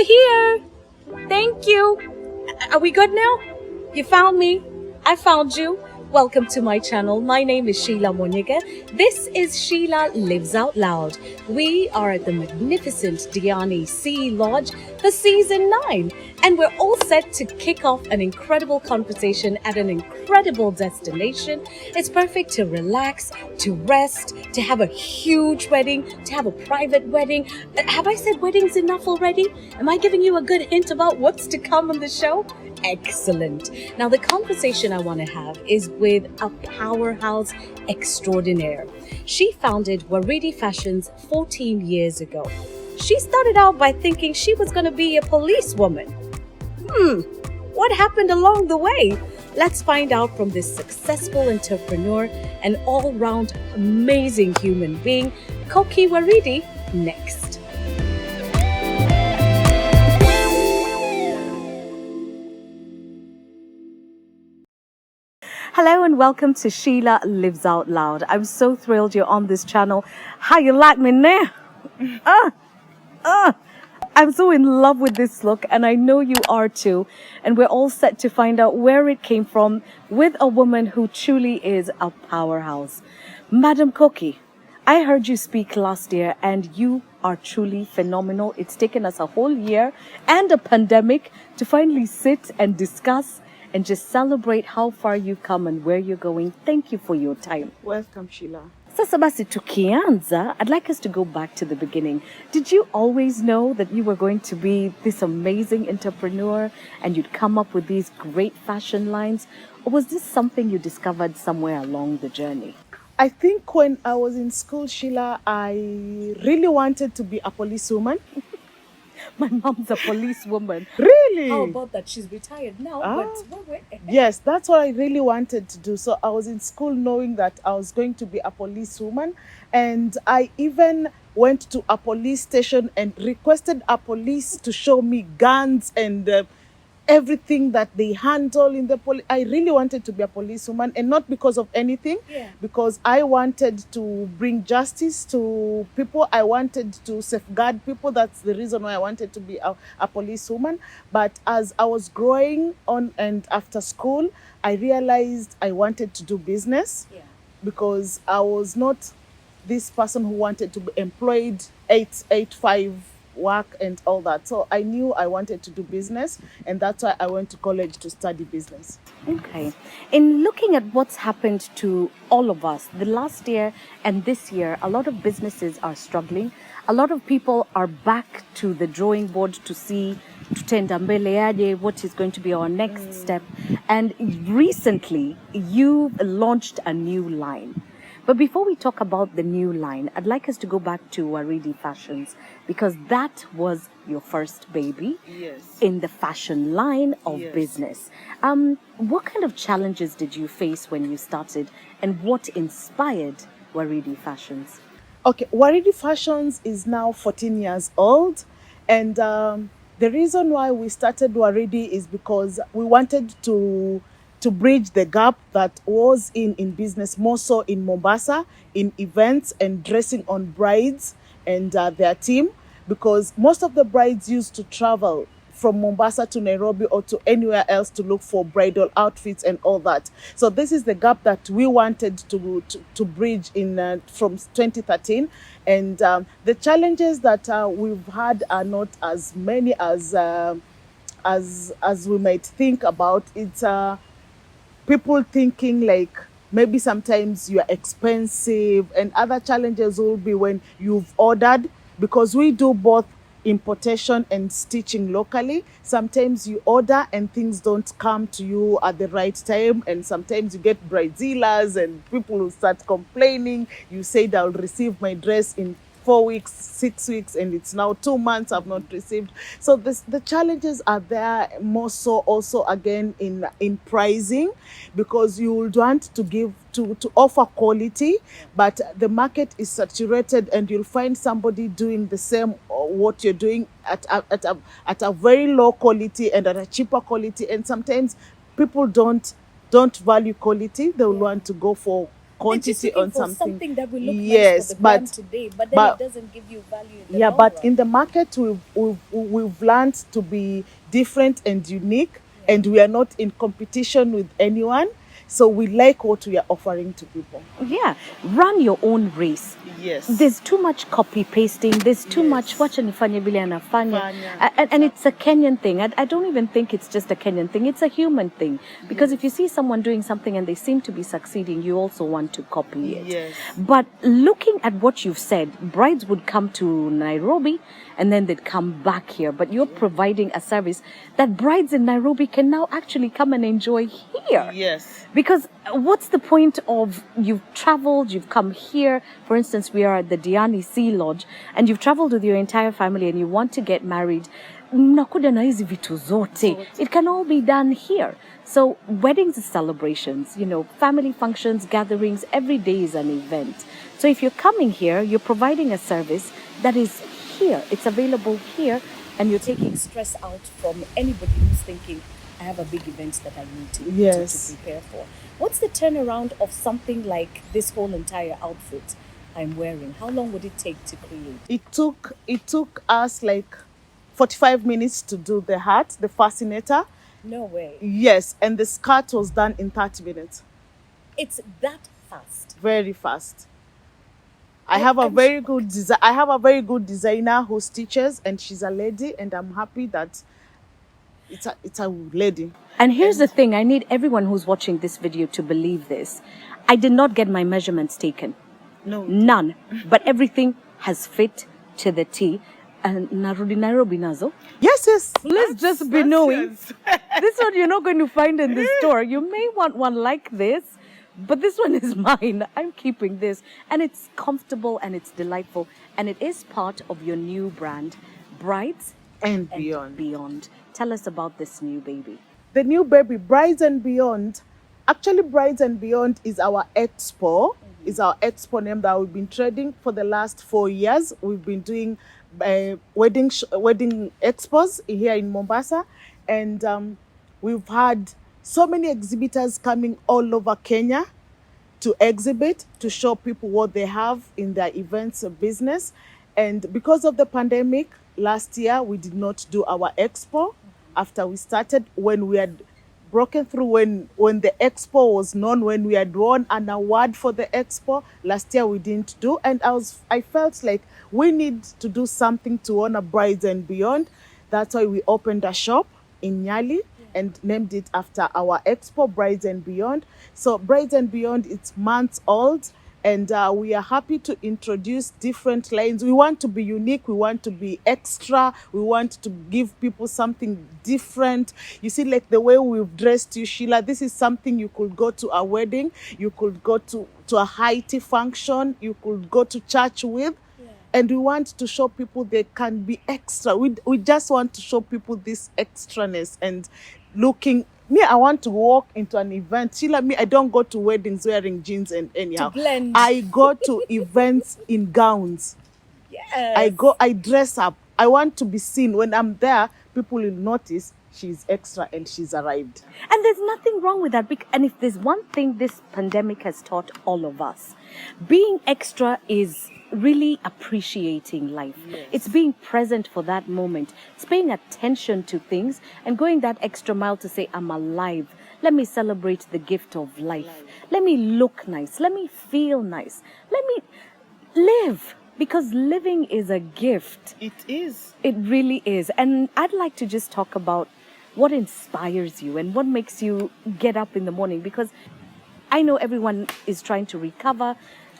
here. Thank you. Are we good now? You found me. I found you. Welcome to my channel. My name is Sheila Moniga. This is Sheila Lives Out Loud. We are at the magnificent Diani Sea Lodge for season 9. And we're all set to kick off an incredible conversation at an incredible destination. It's perfect to relax, to rest, to have a huge wedding, to have a private wedding. Have I said weddings enough already? Am I giving you a good hint about what's to come on the show? Excellent. Now, the conversation I want to have is with a powerhouse extraordinaire. She founded Waridi Fashions 14 years ago. She started out by thinking she was going to be a policewoman. What happened along the way? Let's find out from this successful entrepreneur and all-round amazing human being, Koki Rading, next. Hello and welcome to Sheila Lives Out Loud. I'm so thrilled you're on this channel. How you like me now? I'm so in love with this look, and I know you are too. And we're all set to find out where it came from with a woman who truly is a powerhouse. Madam Koki, I heard you speak last year and you are truly phenomenal. It's taken us a whole year and a pandemic to finally sit and discuss and just celebrate how far you've come and where you're going. Thank you for your time. Welcome, Sheila. Sasa basi tukianza, I'd like us to go back to the beginning. Did you always know that you were going to be this amazing entrepreneur and you'd come up with these great fashion lines? Or was this something you discovered somewhere along the journey? I think when I was in school, Sheila, I really wanted to be a policewoman. My mom's a policewoman. Really? How about that? She's retired now, Yes, that's what I really wanted to do. So I was in school knowing that I was going to be a policewoman. And I even went to a police station and requested a police to show me guns and everything that they handle in the police. I really wanted to be a policewoman, and not because of anything, because I wanted to bring justice to people. I wanted to safeguard people. That's the reason why I wanted to be a policewoman. But as I was growing on and after school, I realized I wanted to do business because I was not this person who wanted to be employed 8 to 5 work and all that. So I knew I wanted to do business, and that's why I went to college to study business. Okay. In looking at what's happened to all of us, the last year and this year, a lot of businesses are struggling. A lot of people are back to the drawing board to see tutenda mbele aje, what is going to be our next step. And recently, you launched a new line. But before we talk about the new line, I'd like us to go back to Waridi Fashions, because that was your first baby in the fashion line of business. What kind of challenges did you face when you started, and what inspired Waridi Fashions? Okay, Waridi Fashions is now 14 years old, and the reason why we started Waridi is because we wanted to bridge the gap that was in business, more so in Mombasa, in events and dressing on brides and their team, because most of the brides used to travel from Mombasa to Nairobi or to anywhere else to look for bridal outfits and all that. So this is the gap that we wanted to bridge in from 2013. And the challenges that we've had are not as many as we might think about. It's people thinking like maybe sometimes you're expensive, and other challenges will be when you've ordered, because we do both importation and stitching locally. Sometimes you order and things don't come to you at the right time, and sometimes you get bridezillas and people will start complaining. You said I'll receive my dress in 4 weeks, 6 weeks, and it's now 2 months I've not received. So the challenges are there, more so also again in pricing, because you would want to give to offer quality, but the market is saturated, and you'll find somebody doing the same what you're doing at a very low quality and at a cheaper quality. And sometimes people don't value quality. They will want to go for quantity looking on for something. that will look nice Yes, for the brand but today, but then but it doesn't give you value in the yeah, long but run. in the market we've learned to be different and unique, and we are not in competition with anyone. So we like what we are offering to people. Yeah, run your own race. Yes. There's too much copy pasting. There's too much Yes. wacha nifanye vile anafanya. Fanya, And it's a Kenyan thing. I don't even think it's just a Kenyan thing. It's a human thing. Because if you see someone doing something and they seem to be succeeding, you also want to copy it. Yes. But looking at what you've said, brides would come to Nairobi and then they'd come back here. But you're providing a service that brides in Nairobi can now actually come and enjoy here. Yes. Because what's the point of you've traveled, you've come here, for instance, we are at the Diani Sea Lodge, and you've traveled with your entire family and you want to get married. Mnakuja na hizi vitu zote. It can all be done here. So weddings is celebrations, family functions, gatherings, every day is an event. So if you're coming here, you're providing a service that is here. It's available here, and you're taking stress out from anybody who's thinking, I have a big event that I need to prepare for. What's the turnaround of something like this whole entire outfit I'm wearing? How long would it take to create? It took us like 45 minutes to do the hat, the fascinator. No way. Yes, and the skirt was done in 30 minutes. It's that fast. Very fast. I have a very good designer who stitches, and she's a lady, and I'm happy that it's a lady. And here's the thing, I need everyone who's watching this video to believe this. I did not get my measurements taken. No. None. But everything has fit to the T. And narudi Nairobi nazo. Yes. Let's just be knowing. Yes. This one you're not going to find in the store. You may want one like this, but this one is mine. I'm keeping this. And it's comfortable and it's delightful. And it is part of your new brand, Brides and Beyond. Tell us about this new baby. The new baby, Brides and Beyond. Actually, Brides and Beyond is our expo. Is our expo name that we've been trading for the last 4 years. We've been doing wedding expos here in Mombasa, and we've had so many exhibitors coming all over Kenya to exhibit, to show people what they have in their events business. And because of the pandemic, last year we did not do our expo after we started, when we had broken through, when the expo was known, when we had won an award for the expo. Last year we didn't do, and I felt like we need to do something to honor Brides and Beyond. That's why we opened a shop in Nyali and named it after our expo, Brides and Beyond. So Brides and Beyond, it's months old, and we are happy to introduce different lines. We want to be unique. We want to be extra. We want to give people something different. You see, like the way we've dressed you, Sheila, this is something you could go to a wedding. You could go to a high tea function. You could go to church with. And we want to show people they can be extra. We just want to show people this extraness and looking. Me, I want to walk into an event. Sheila, me, I don't go to weddings wearing jeans and anyhow. To blend. I go to events in gowns. Yes. I dress up. I want to be seen. When I'm there, people will notice she's extra and she's arrived. And there's nothing wrong with that. And if there's one thing this pandemic has taught all of us, being extra is really appreciating life. Yes. It's being present for that moment. It's paying attention to things and going that extra mile to say, I'm alive. Let me celebrate the gift of life. Let me look nice. Let me feel nice. Let me live. Because living is a gift. It is. It really is. And I'd like to just talk about what inspires you and what makes you get up in the morning. Because I know everyone is trying to recover.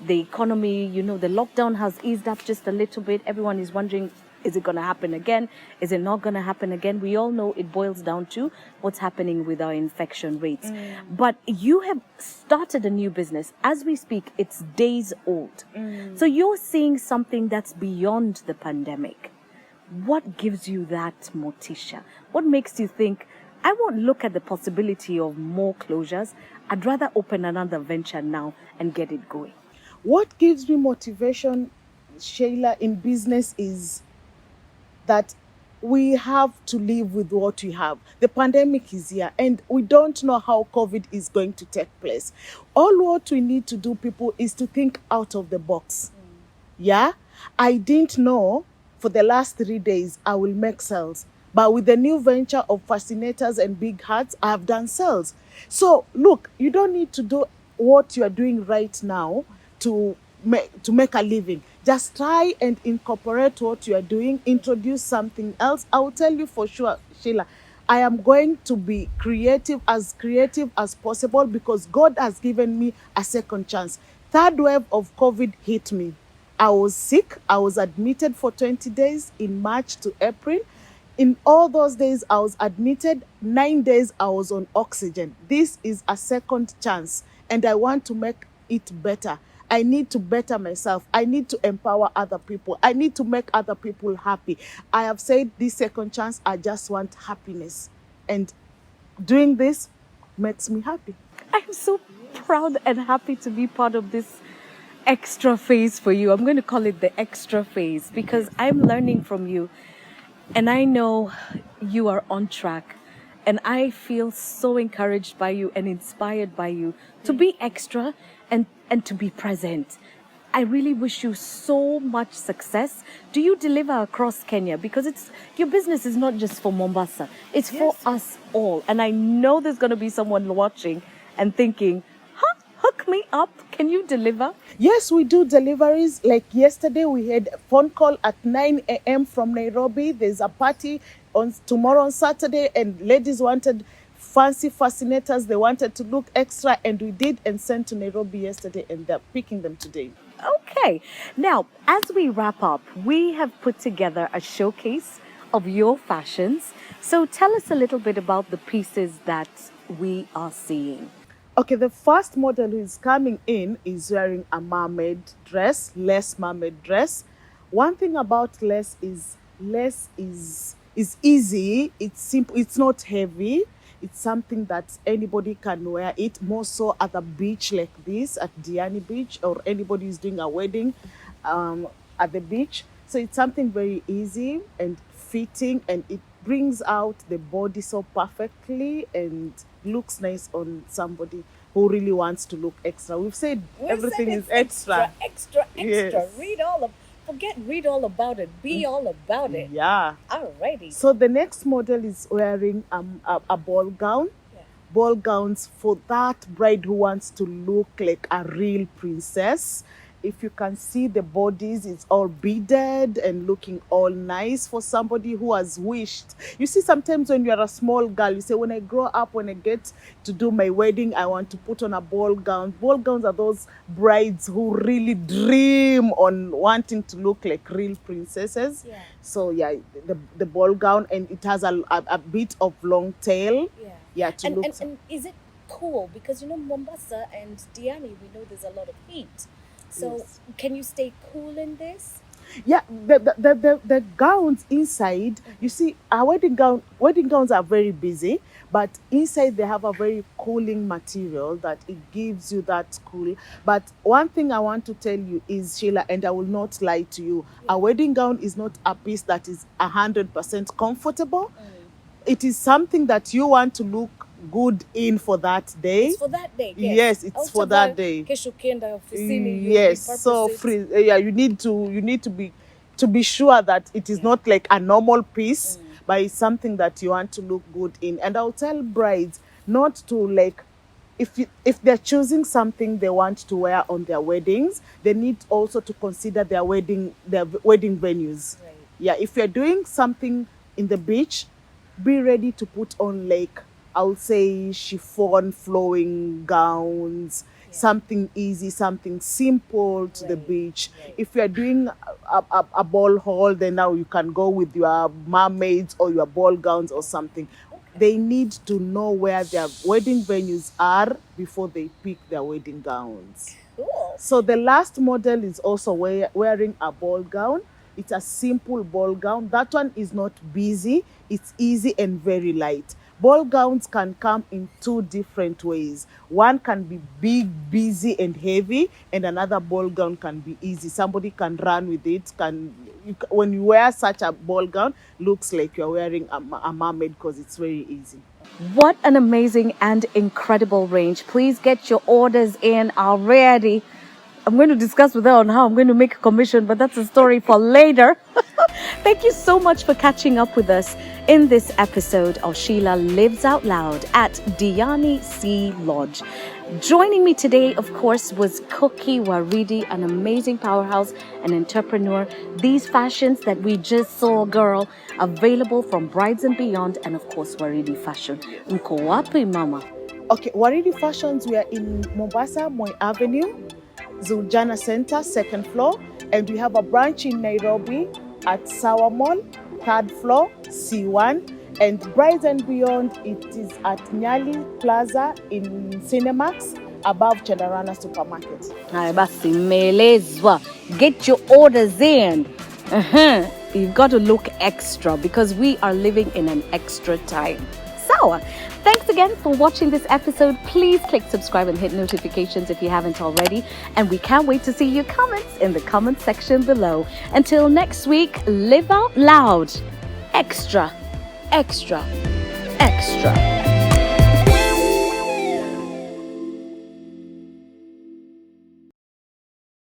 The economy, the lockdown has eased up just a little bit. Everyone is wondering, is it going to happen again? Is it not going to happen again? We all know it boils down to what's happening with our infection rates. But you have started a new business. As we speak, it's days old. So you're seeing something that's beyond the pandemic. What gives you that motisha? What makes you think, I won't look at the possibility of more closures. I'd rather open another venture now and get it going? What gives me motivation, Sheila, in business is that we have to live with what we have. The pandemic is here and we don't know how COVID is going to take place. All what we need to do, people, is to think out of the box. Yeah, I didn't know for the last 3 days I will make sales. But with the new venture of fascinators and big hats, I have done sales. So look, you don't need to do what you are doing right now to make a living. Just try and incorporate what you are doing, introduce something else. I will tell you for sure, Sheila, I am going to be creative as possible because God has given me a second chance. Third wave of COVID hit me. I was sick. I was admitted for 20 days in March to April. In all those days, I was admitted. 9 days, I was on oxygen. This is a second chance, and I want to make it better. I need to better myself. I need to empower other people. I need to make other people happy. I have said this second chance, I just want happiness. And doing this makes me happy. I'm so proud and happy to be part of this extra phase for you. I'm going to call it the extra phase because I'm learning from you and I know you are on track. And I feel so encouraged by you and inspired by you to be extra and to be present. I really wish you so much success. Do you deliver across Kenya? Because your business is not just for Mombasa. It's for us all. And I know there's going to be someone watching and thinking, hook me up. Can you deliver? Yes, we do deliveries. Like yesterday, we had a phone call at 9 a.m. from Nairobi. There's a party on tomorrow on Saturday, and ladies wanted fancy fascinators. They wanted to look extra, and we did and sent to Nairobi yesterday, and they're picking them today. Okay. Now, as we wrap up, we have put together a showcase of your fashions. So tell us a little bit about the pieces that we are seeing. Okay, the first model who is coming in is wearing a mermaid dress, lace mermaid dress. One thing about lace is easy, it's simple, it's not heavy. It's something that anybody can wear it, more so at the beach like this, at Diani Beach, or anybody who's doing a wedding at the beach. So it's something very easy and fitting, and it brings out the body so perfectly and looks nice on somebody who really wants to look extra. We've said everything is extra. Extra. Yes. Read all about it. Be all about it. Yeah. Alrighty. So the next model is wearing a ball gown. Yeah. Ball gowns for that bride who wants to look like a real princess. If you can see the bodies, it's all beaded and looking all nice for somebody who has wished. You see, sometimes when you're a small girl, you say, when I grow up, when I get to do my wedding, I want to put on a ball gown. Ball gowns are those brides who really dream on wanting to look like real princesses. Yeah. So yeah, the ball gown, and it has a bit of long tail. Yeah. And is it cool? Because Mombasa and Diani, we know there's a lot of heat. So Yes. Can you stay cool in this? Yeah, the gowns inside, you see, our wedding gowns are very busy, but inside they have a very cooling material that it gives you that cool. But one thing I want to tell you is, Sheila, and I will not lie to you, a wedding gown is not a piece that is 100% comfortable. It is something that you want to look good in for that day. It's for that day. Yes, it's for that day. Kesho ukienda ofisini, Yes, so free. Yeah, you need to be sure that it is not like a normal piece, but it's something that you want to look good in. And I'll tell brides not to, like, if they're choosing something they want to wear on their weddings, they need also to consider their wedding venues. Right. Yeah, if you're doing something in the beach, be ready to put on, like, I would say, chiffon flowing gowns, something easy, something simple to the beach. Right. If you're doing a ball hall, then now you can go with your mermaids or your ball gowns or something. They need to know where their wedding venues are before they pick their wedding gowns. Cool. So the last model is also wearing a ball gown. It's a simple ball gown. That one is not busy. It's easy and very light. Ball gowns can come in two different ways. One can be big, busy, and heavy, and another ball gown can be easy. Somebody can run with it. When you wear such a ball gown, looks like you're wearing a mermaid because it's very easy. What an amazing and incredible range. Please get your orders in already. I'm going to discuss with her on how I'm going to make a commission, but that's a story for later. Thank you so much for catching up with us in this episode of Sheila Lives Out Loud at Diani Sea Lodge. Joining me today, of course, was Koki Rading, an amazing powerhouse and entrepreneur. These fashions that we just saw, girl, available from Brides and Beyond, and of course, Waridi Fashion. Mko wapi, mama? Okay, Waridi Fashions, we are in Mombasa, Moi Avenue, Zuljana Center, second floor, and we have a branch in Nairobi at Sawa Mall, third floor, C1, and Brides and Beyond, it is at Nyali Plaza in Cinemax, above Chandarana Supermarket. Haya basi, mmeelezwa. Get your orders in. You've got to look extra because we are living in an extra time. So, thanks again for watching this episode. Please click subscribe and hit notifications if you haven't already. And we can't wait to see your comments in the comment section below. Until next week, live out loud. Extra, extra, extra.